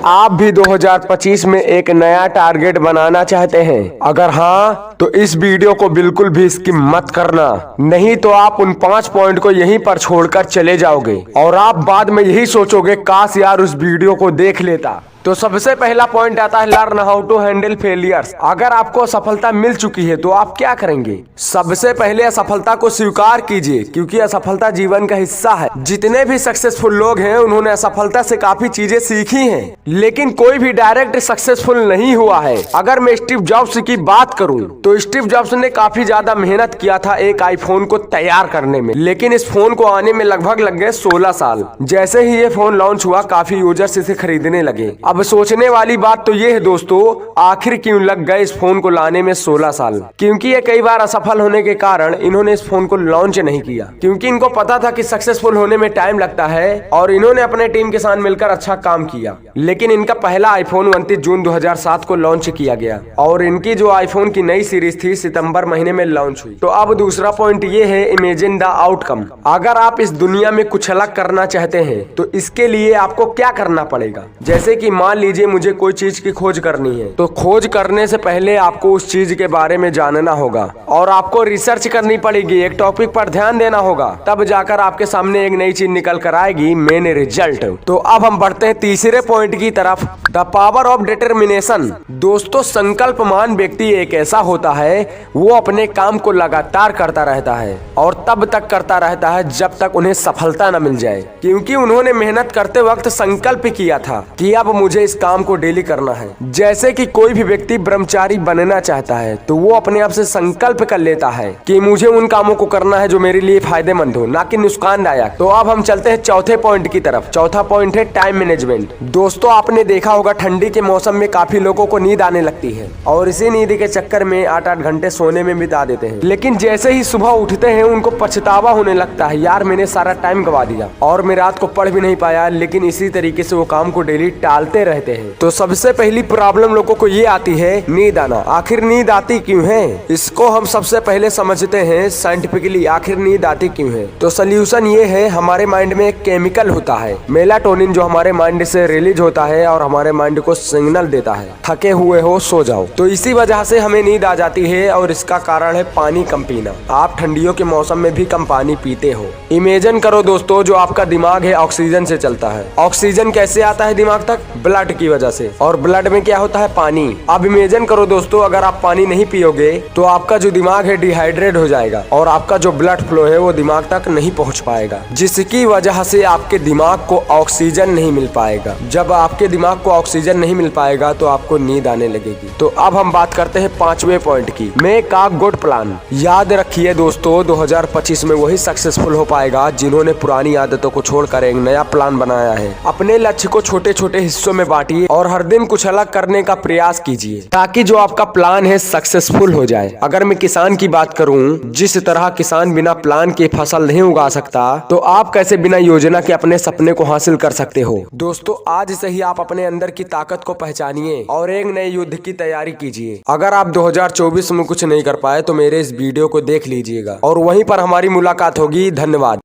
आप भी 2025 में एक नया टारगेट बनाना चाहते हैं? अगर हाँ तो इस वीडियो को बिल्कुल भी स्किप मत करना, नहीं तो आप उन 5 पॉइंट को यहीं पर छोड़कर चले जाओगे और आप बाद में यही सोचोगे काश यार उस वीडियो को देख लेता। तो सबसे पहला पॉइंट आता है learn how to handle failures. अगर आपको असफलता मिल चुकी है तो आप क्या करेंगे? सबसे पहले असफलता को स्वीकार कीजिए, क्योंकि असफलता जीवन का हिस्सा है। जितने भी सक्सेसफुल लोग हैं उन्होंने असफलता से काफी चीजें सीखी हैं, लेकिन कोई भी डायरेक्ट सक्सेसफुल नहीं हुआ है। अगर मैं स्टीव जॉब्स की बात करूं तो स्टीव जॉब्स ने काफी ज्यादा मेहनत किया था एक आईफोन को तैयार करने में, लेकिन इस फोन को आने में लगभग लग गए 16 साल। जैसे ही ये फोन लॉन्च हुआ काफी यूजर्स इसे खरीदने लगे। अब सोचने वाली बात तो ये है दोस्तों, आखिर क्यों लग गए इस फोन को लाने में 16 साल? क्योंकि ये कई बार असफल होने के कारण इन्होंने इस फोन को लॉन्च नहीं किया, क्योंकि इनको पता था कि सक्सेसफुल होने में टाइम लगता है और इन्होंने अपने टीम के साथ मिलकर अच्छा काम किया। लेकिन इनका पहला आईफोन 29 जून 2007 को लॉन्च किया गया और इनकी जो आईफोन की नई सीरीज थी सितंबर महीने में लॉन्च हुई। तो अब दूसरा पॉइंट ये है इमेजिन द आउटकम। अगर आप इस दुनिया में कुछ अलग करना चाहते हैं तो इसके लिए आपको क्या करना पड़ेगा? जैसे कि मान लीजिए मुझे कोई चीज की खोज करनी है, तो खोज करने से पहले आपको उस चीज के बारे में जानना होगा और आपको रिसर्च करनी पड़ेगी, एक टॉपिक पर ध्यान देना होगा, तब जाकर आपके सामने एक नई चीज निकल कर आएगी, मेन रिजल्ट। तो अब हम बढ़ते हैं तीसरे पॉइंट की तरफ, द पावर ऑफ डिटर्मिनेशन। दोस्तों संकल्पमान व्यक्ति एक ऐसा होता है वो अपने काम को लगातार करता रहता है और तब तक करता रहता है जब तक उन्हें सफलता न मिल जाए, क्योंकि उन्होंने मेहनत करते वक्त संकल्प किया था कि अब मुझे इस काम को डेली करना है। जैसे कि कोई भी व्यक्ति ब्रह्मचारी बनना चाहता है तो वो अपने आप से संकल्प कर लेता है कि मुझे उन कामों को करना है जो मेरे लिए फायदेमंद हो, ना कि नुकसानदायक। तो अब हम चलते हैं चौथे पॉइंट की तरफ। चौथा पॉइंट है टाइम मैनेजमेंट। दोस्तों आपने देखा होगा ठंडी के मौसम में काफी लोगों को नींद आने लगती है और इसी नींद के चक्कर में 8-8 घंटे सोने में बिता देते हैं, लेकिन जैसे ही सुबह उठते हैं उनको पछतावा होने लगता है, यार मैंने सारा टाइम गवा दिया और मैं रात को पढ़ भी नहीं पाया। लेकिन इसी तरीके से वो काम को डेली टालते रहते हैं। तो सबसे पहली प्रॉब्लम लोगों को ये आती है नींद आना। आखिर नींद आती क्यों है, इसको हम सबसे पहले समझते हैं साइंटिफिकली, आखिर नींद आती क्यों है। तो सोल्यूशन ये है, हमारे माइंड में एक केमिकल होता है मेलाटोनिन, जो हमारे माइंड से रिलीज होता है और हमारे माइंड को सिग्नल देता है थके हुए हो सो जाओ। तो इसी वजह से हमें नींद आ जाती है और इसका कारण है पानी कम पीना। आप ठंडियों के मौसम में भी कम पानी पीते हो। इमेजिन करो दोस्तों, जो आपका दिमाग है ऑक्सीजन से चलता है। ऑक्सीजन कैसे आता है दिमाग तक? ब्लड की वजह से, और ब्लड में क्या होता है? पानी। अब इमेजिन करो दोस्तों, अगर आप पानी नहीं पियोगे तो आपका जो दिमाग है डिहाइड्रेट हो जाएगा और आपका जो ब्लड फ्लो है वो दिमाग तक नहीं पहुंच पाएगा, जिसकी वजह से आपके दिमाग को ऑक्सीजन नहीं मिल पाएगा। जब आपके दिमाग को ऑक्सीजन नहीं मिल पाएगा तो आपको नींद आने लगेगी। तो अब हम बात करते हैं 5वें पॉइंट की, मेक अ गुड प्लान। याद रखिए दोस्तों 2025 में वही सक्सेसफुल हो पाएगा जिन्होंने पुरानी आदतों को छोड़कर एक नया प्लान बनाया है। अपने लक्ष्य को छोटे छोटे हिस्सों में बांटिए और हर दिन कुछ अलग करने का प्रयास कीजिए ताकि जो आपका प्लान है सक्सेसफुल हो जाए। अगर मैं किसान की बात करूं, जिस तरह किसान बिना प्लान के फसल नहीं उगा सकता, तो आप कैसे बिना योजना के अपने सपने को हासिल कर सकते हो। दोस्तों आज से ही आप अपने अंदर की ताकत को पहचानिए और एक नए युद्ध की तैयारी कीजिए। अगर आप 2024 में कुछ नहीं कर पाए तो मेरे इस वीडियो को देख लीजिएगा और वहीं पर हमारी मुलाकात होगी। धन्यवाद।